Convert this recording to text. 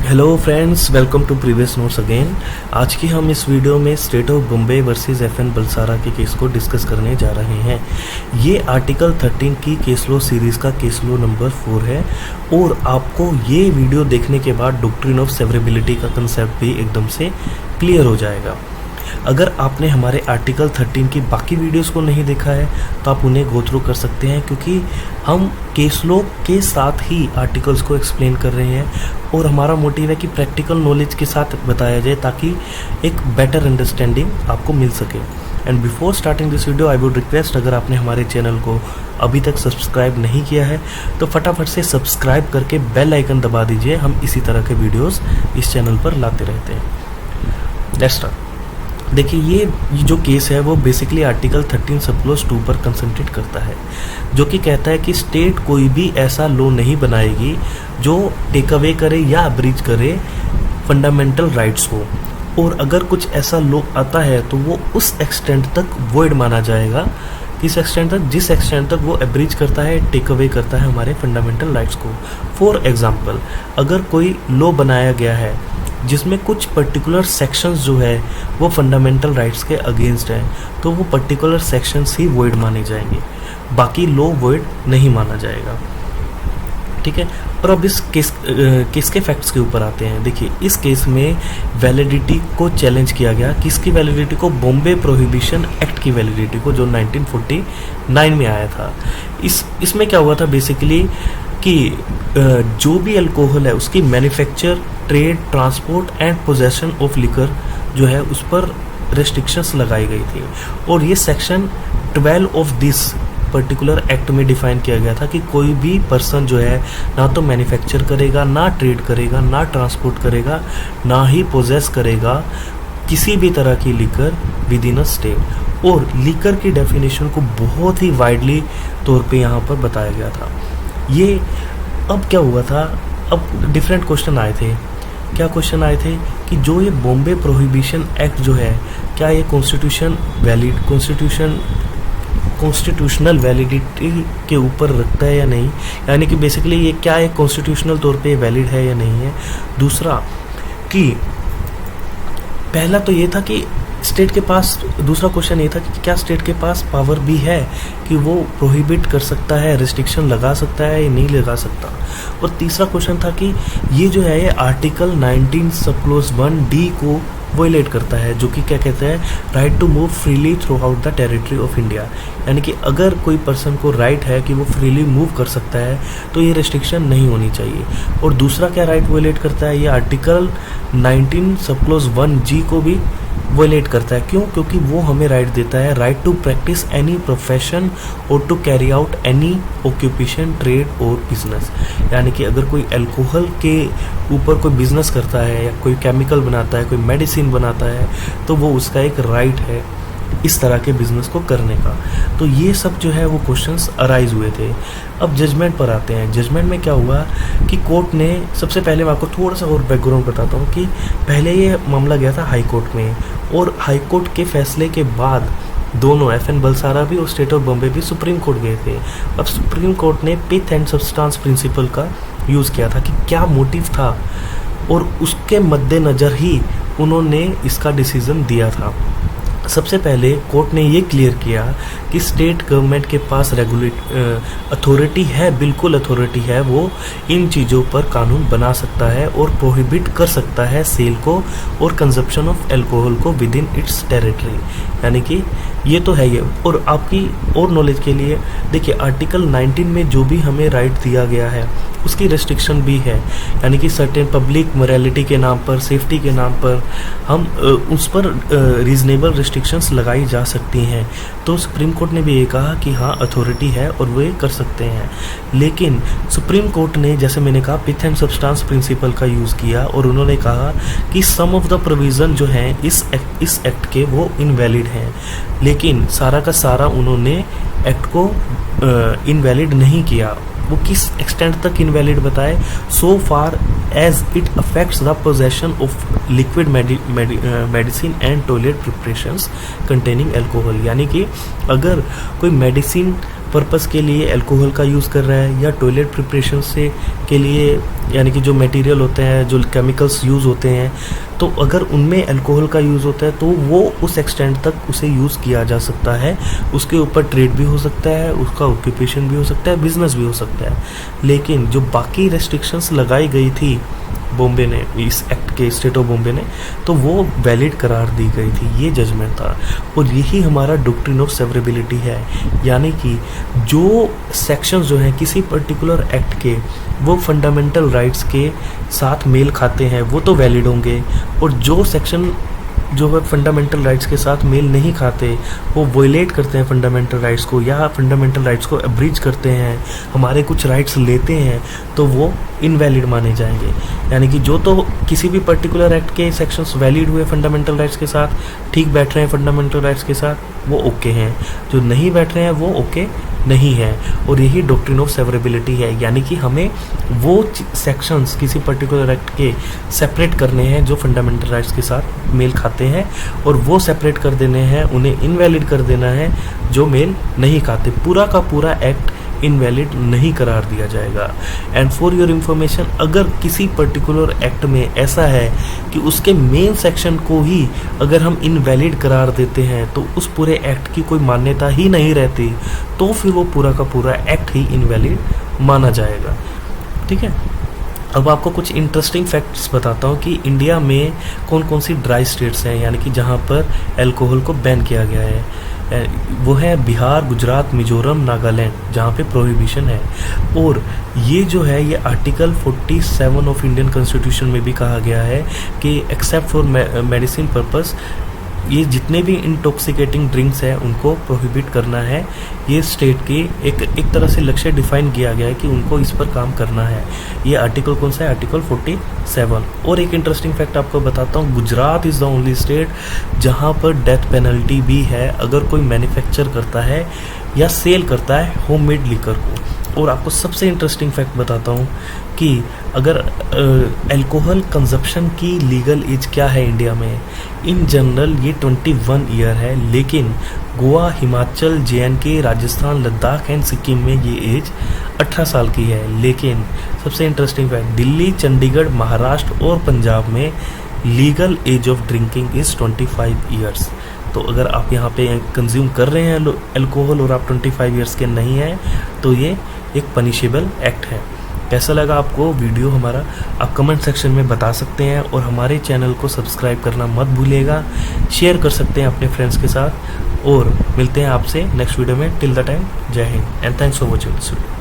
Hello friends, welcome to previous notes again. आज की हम इस वीडियो में state of Bombay versus FN Balsara के केस को डिस्कस करने जा रहे हैं। ये आर्टिकल 13 की केस लॉ सीरीज़ का केस लॉ नंबर 4 है और आपको ये वीडियो देखने के बाद डॉक्ट्रिन ऑफ सेवरेबिलिटी का कंसेप्ट भी एकदम से क्लियर हो जाएगा। अगर आपने हमारे आर्टिकल 13 की बाकी वीडियोस को नहीं देखा है तो आप उन्हें गो थ्रू कर सकते हैं, क्योंकि हम केस लॉ के साथ ही आर्टिकल्स को एक्सप्लेन कर रहे हैं और हमारा मोटिव है कि प्रैक्टिकल नॉलेज के साथ बताया जाए ताकि एक बेटर अंडरस्टैंडिंग आपको मिल सके। And before starting this video I would request, अगर आपने हमारे चैनल को अभी तक सब्सक्राइब नहीं किया है तो फटाफट से सब्सक्राइब करके बेल आइकन दबा दीजिए। हम इसी तरह के वीडियोस इस चैनल पर लाते रहते हैं। Let's start. देखिए, ये जो केस है वो बेसिकली आर्टिकल 13 सब क्लॉज 2 पर कंसंट्रेट करता है, जो कि कहता है कि स्टेट कोई भी ऐसा लॉ नहीं बनाएगी जो टेक अवे करे या अब्रीच करे फंडामेंटल राइट्स को, और अगर कुछ ऐसा लॉ आता है तो वो उस एक्सटेंट तक वॉइड माना जाएगा, किस एक्सटेंट तक, जिस एक्सटेंट तक वो अब्रीच करता है, टेक अवे करता है हमारे फंडामेंटल राइट्स को। फॉर एग्जाम्पल, अगर कोई लॉ बनाया गया है जिसमें कुछ पर्टिकुलर सेक्शंस जो है वो फंडामेंटल राइट्स के अगेंस्ट है, तो वो पर्टिकुलर सेक्शंस ही वॉइड माने जाएंगे, बाकी लॉ वॉइड नहीं माना जाएगा। ठीक है। और अब इस केस के फैक्ट्स के ऊपर आते हैं। देखिए, इस केस में वैलिडिटी को चैलेंज किया गया। किसकी वैलिडिटी को? बॉम्बे प्रोहिबिशन एक्ट की वैलिडिटी को, जो 1949 में आया था। इसमें क्या हुआ था बेसिकली कि जो भी अल्कोहल है उसकी manufacture, trade, transport and possession of liquor जो है उस पर रेस्ट्रिक्शंस लगाई गई थी, और ये section 12 of this particular act में डिफाइन किया गया था कि कोई भी पर्सन जो है ना तो मैन्युफैक्चर करेगा, ना ट्रेड करेगा, ना ट्रांसपोर्ट करेगा, ना ही पोजेस करेगा किसी भी तरह की liquor with in a state. और लिकर की डेफिनेशन को बहुत ही वाइडली तौर पे यहाँ पर बताया गया था। ये अब क्या हुआ था, अब डिफरेंट क्वेश्चन आए थे। क्या क्वेश्चन आए थे कि जो ये बॉम्बे प्रोहिबिशन एक्ट जो है, क्या ये कॉन्स्टिट्यूशनल वैलिडिटी के ऊपर रखता है या नहीं, यानी कि बेसिकली ये क्या है, कॉन्स्टिट्यूशनल तौर पे वैलिड है या नहीं है। दूसरा कि पहला तो ये था कि स्टेट के पास, दूसरा क्वेश्चन ये था कि क्या स्टेट के पास पावर भी है कि वो प्रोहिबिट कर सकता है, रिस्ट्रिक्शन लगा सकता है या नहीं लगा सकता। और तीसरा क्वेश्चन था कि ये जो है ये आर्टिकल 19 सब क्लॉज 1D को वायलेट करता है, जो कि क्या कहते हैं, right to move freely throughout the territory of India. यानी कि अगर कोई पर्सन को राइट है कि वो फ्रीली मूव कर सकता है तो ये रिस्ट्रिक्शन नहीं होनी चाहिए। और दूसरा क्या राइट वायलेट करता है, ये आर्टिकल 19 सब क्लॉज 1G को भी वायलेट करता है। क्यों? क्योंकि वो हमें राइट देता है, right to practise any profession और to carry out any occupation, trade और बिजनेस। यानी कि अगर कोई अल्कोहल के ऊपर कोई बिजनेस करता है या कोई केमिकल बनाता है, कोई मेडिसिन बनाता है, तो वो उसका एक राइट है इस तरह के बिजनेस को करने का। तो ये सब जो है वो क्वेश्चंस अराइज हुए थे। अब जजमेंट पर आते हैं। जजमेंट में क्या हुआ कि कोर्ट ने, सबसे पहले मैं आपको थोड़ा सा और बैकग्राउंड बताता हूँ कि पहले ये मामला गया था हाई कोर्ट में, और हाई कोर्ट के फैसले के बाद दोनों FN बलसारा भी और स्टेट ऑफ बॉम्बे भी सुप्रीम कोर्ट गए थे। अब सुप्रीम कोर्ट ने पिथ एंड सब्सटेंस प्रिंसिपल का यूज़ किया था कि क्या मोटिव था, और उसके मद्देनज़र ही उन्होंने इसका डिसीज़न दिया था। सबसे पहले कोर्ट ने ये क्लियर किया कि स्टेट गवर्नमेंट के पास अथॉरिटी है, बिल्कुल अथॉरिटी है, वो इन चीज़ों पर कानून बना सकता है और प्रोहिबिट कर सकता है सेल को और कंजप्शन ऑफ अल्कोहल को विद इन इट्स टेरिटरी। यानी कि ये तो है ये। और आपकी और नॉलेज के लिए देखिए, आर्टिकल 19 में जो भी हमें राइट दिया गया है उसकी रेस्ट्रिक्शन भी है, यानी कि सर्टेन पब्लिक मोरालिटी के नाम पर, सेफ्टी के नाम पर हम उस पर रीजनेबल रिस्ट्रिक्शंस लगाई जा सकती हैं। तो सुप्रीम कोर्ट ने भी ये कहा कि हाँ, अथॉरिटी है और वो ये कर सकते हैं। लेकिन सुप्रीम कोर्ट ने, जैसे मैंने कहा, पिथ एंड सब्सटेंस प्रिंसिपल का यूज़ किया और उन्होंने कहा कि सम ऑफ द प्रोविज़न जो हैं इस एक्ट के वो इनवैलिड हैं। लेकिन सारा का सारा उन्होंने एक्ट को इनवैलिड नहीं किया। वो किस एक्सटेंट तक इनवैलिड बताए? So far as it affects the possession of liquid medicine and toilet preparations containing alcohol. यानी कि अगर कोई मेडिसिन पर्पस के लिए अल्कोहल का यूज़ कर रहा है या टॉयलेट प्रिपरेशन से के लिए, यानी कि जो मटेरियल होते हैं, जो केमिकल्स यूज़ होते हैं, तो अगर उनमें अल्कोहल का यूज़ होता है तो वो उस एक्सटेंट तक उसे यूज़ किया जा सकता है। उसके ऊपर ट्रेड भी हो सकता है, उसका ऑक्यूपेशन भी हो सकता है, बिजनेस भी हो सकता है। लेकिन जो बाकी रेस्ट्रिक्शंस लगाई गई थी बॉम्बे ने, इस एक्ट के, स्टेट ऑफ बॉम्बे ने, तो वो वैलिड करार दी गई थी, ये जजमेंट था। और यही हमारा डॉक्ट्रिन ऑफ सेवरेबिलिटी है, यानी कि जो सेक्शंस जो हैं किसी पर्टिकुलर एक्ट के, वो फंडामेंटल राइट्स के साथ मेल खाते हैं, वो तो वैलिड होंगे, और जो सेक्शन जो है फंडामेंटल राइट्स के साथ मेल नहीं खाते, वो वॉयलेट करते हैं फंडामेंटल राइट्स को, या फंडामेंटल राइट्स को अब्रीच करते हैं, हमारे कुछ राइट्स लेते हैं, तो वो इनवैलिड माने जाएंगे। यानी कि जो तो किसी भी पर्टिकुलर एक्ट के सेक्शंस वैलिड हुए फंडामेंटल राइट्स के साथ, ठीक बैठ रहे हैं फंडामेंटल राइट्स के साथ, वो ओके हैं। जो नहीं बैठ रहे हैं वो ओके नहीं है। और यही डॉक्ट्रिन ऑफ सेवरेबिलिटी है, यानी कि हमें वो सेक्शंस किसी पर्टिकुलर एक्ट के सेपरेट करने हैं जो फंडामेंटल राइट्स के साथ मेल खाते हैं, और वो सेपरेट कर देने हैं, उन्हें इनवैलिड कर देना है जो मेल नहीं खाते। पूरा का पूरा एक्ट इनवैलिड नहीं करार दिया जाएगा। एंड फॉर योर इंफॉर्मेशन, अगर किसी पर्टिकुलर एक्ट में ऐसा है कि उसके मेन सेक्शन को ही अगर हम इनवैलिड करार देते हैं तो उस पूरे एक्ट की कोई मान्यता ही नहीं रहती, तो फिर वो पूरा का पूरा एक्ट ही इनवैलिड माना जाएगा। ठीक है, अब आपको कुछ इंटरेस्टिंग फैक्ट्स बताता हूँ कि इंडिया में कौन कौन सी ड्राई स्टेट्स हैं, यानी कि जहाँ पर अल्कोहल को बैन किया गया है। वो है बिहार, गुजरात, मिजोरम, नागालैंड, जहाँ पे प्रोहिबिशन है। और ये जो है ये आर्टिकल 47 ऑफ इंडियन कॉन्स्टिट्यूशन में भी कहा गया है कि एक्सेप्ट फॉर मेडिसिन पर्पस, ये जितने भी इंटॉक्सिकेटिंग ड्रिंक्स हैं उनको प्रोहिबिट करना है। ये स्टेट की एक तरह से लक्ष्य डिफाइन किया गया है कि उनको इस पर काम करना है। ये आर्टिकल कौन सा है? आर्टिकल 47। और एक इंटरेस्टिंग फैक्ट आपको बताता हूँ, Gujarat is the only state जहाँ पर डेथ पेनल्टी भी है अगर कोई मैन्युफैक्चर करता है या सेल करता है होममेड लिकर को। और आपको सबसे इंटरेस्टिंग फैक्ट बताता हूँ कि अगर अल्कोहल कंजप्शन की लीगल एज क्या है इंडिया में, इन जनरल ये 21 ईयर है, लेकिन गोवा, हिमाचल, JNK, राजस्थान, लद्दाख एंड सिक्किम में ये एज 18 साल की है। लेकिन सबसे इंटरेस्टिंग फैक्ट, दिल्ली, चंडीगढ़, महाराष्ट्र और पंजाब में legal age of drinking is 25 years. तो अगर आप यहाँ पे कंज्यूम कर रहे हैं अल्कोहल और आप 25 ईयर्स के नहीं हैं तो ये एक पनिशेबल एक्ट है। कैसा लगा आपको वीडियो हमारा, आप कमेंट सेक्शन में बता सकते हैं, और हमारे चैनल को सब्सक्राइब करना मत भूलिएगा, शेयर कर सकते हैं अपने फ्रेंड्स के साथ, और मिलते हैं आपसे नेक्स्ट वीडियो में। टिल द टाइम, जय Hind and thanks for watching this video.